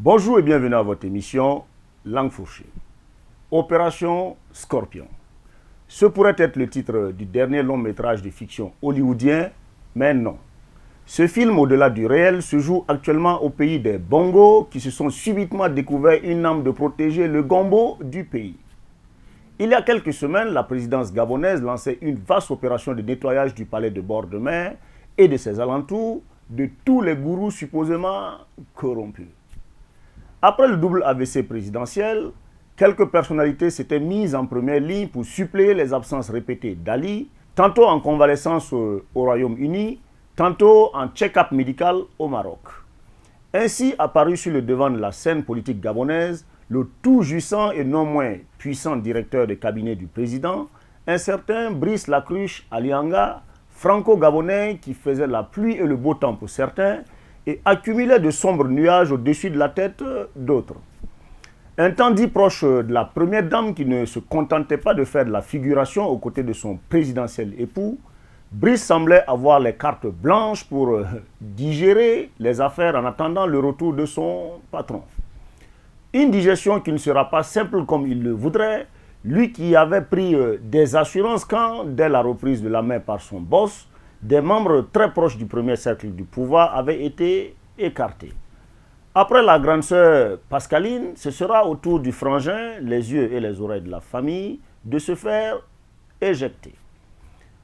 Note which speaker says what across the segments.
Speaker 1: Bonjour et bienvenue à votre émission Langue fourchée. Opération Scorpion. Ce pourrait être le titre du dernier long métrage de fiction hollywoodien, mais non. Ce film, au-delà du réel, se joue actuellement au pays des Bongos qui se sont subitement découvert une arme de protéger le gombo du pays. Il y a quelques semaines, la présidence gabonaise lançait une vaste opération de nettoyage du palais de bord de mer et de ses alentours de tous les gourous supposément corrompus. Après le double AVC présidentiel, quelques personnalités s'étaient mises en première ligne pour suppléer les absences répétées d'Ali, tantôt en convalescence au Royaume-Uni, tantôt en check-up médical au Maroc. Ainsi apparu sur le devant de la scène politique gabonaise le tout jouissant et non moins puissant directeur de cabinet du président, un certain Brice Lacruche Alianga, franco-gabonais qui faisait la pluie et le beau temps pour certains et accumulait de sombres nuages au-dessus de la tête d'autres. Un temps dit proche de la première dame qui ne se contentait pas de faire de la figuration aux côtés de son présidentiel époux, Brice semblait avoir les cartes blanches pour digérer les affaires en attendant le retour de son patron. Une digestion qui ne sera pas simple comme il le voudrait, lui qui avait pris des assurances quand, dès la reprise de la main par son boss, des membres très proches du premier cercle du pouvoir avaient été écartés. Après la grande sœur Pascaline, ce sera au tour du frangin, les yeux et les oreilles de la famille, de se faire éjecter.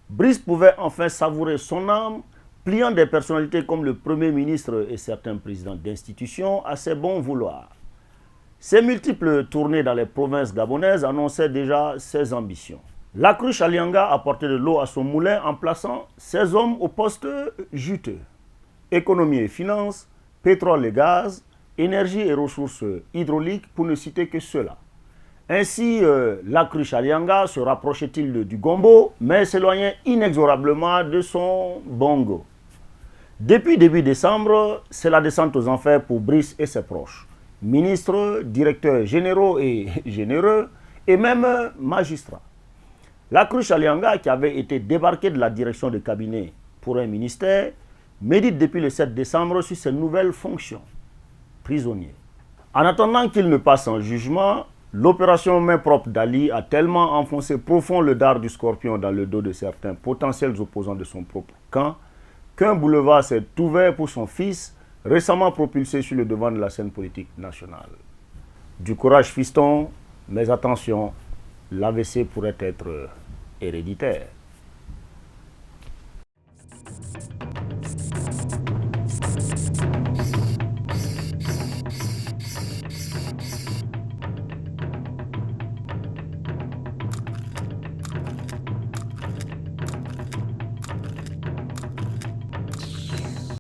Speaker 1: Brice pouvait enfin savourer son âme, pliant des personnalités comme le Premier ministre et certains présidents d'institutions à ses bons vouloirs. Ses multiples tournées dans les provinces gabonaises annonçaient déjà ses ambitions. Lacruche Alianga apportait de l'eau à son moulin en plaçant ses hommes au poste juteux. Économie et finances, pétrole et gaz, énergie et ressources hydrauliques pour ne citer que cela. Ainsi, Lacruche Alianga se rapprochait-il du gombo, mais s'éloignait inexorablement de son bongo. Depuis début décembre, c'est la descente aux enfers pour Brice et ses proches. Ministres, directeurs généraux et généreux, et même magistrats. Lacruche Alianga, qui avait été débarqué de la direction de cabinet pour un ministère, médite depuis le 7 décembre sur ses nouvelles fonctions. Prisonnier. En attendant qu'il ne passe en jugement, l'opération main propre d'Ali a tellement enfoncé profond le dard du scorpion dans le dos de certains potentiels opposants de son propre camp qu'un boulevard s'est ouvert pour son fils, récemment propulsé sur le devant de la scène politique nationale. Du courage fiston, mais attention, l'AVC pourrait être héréditaire.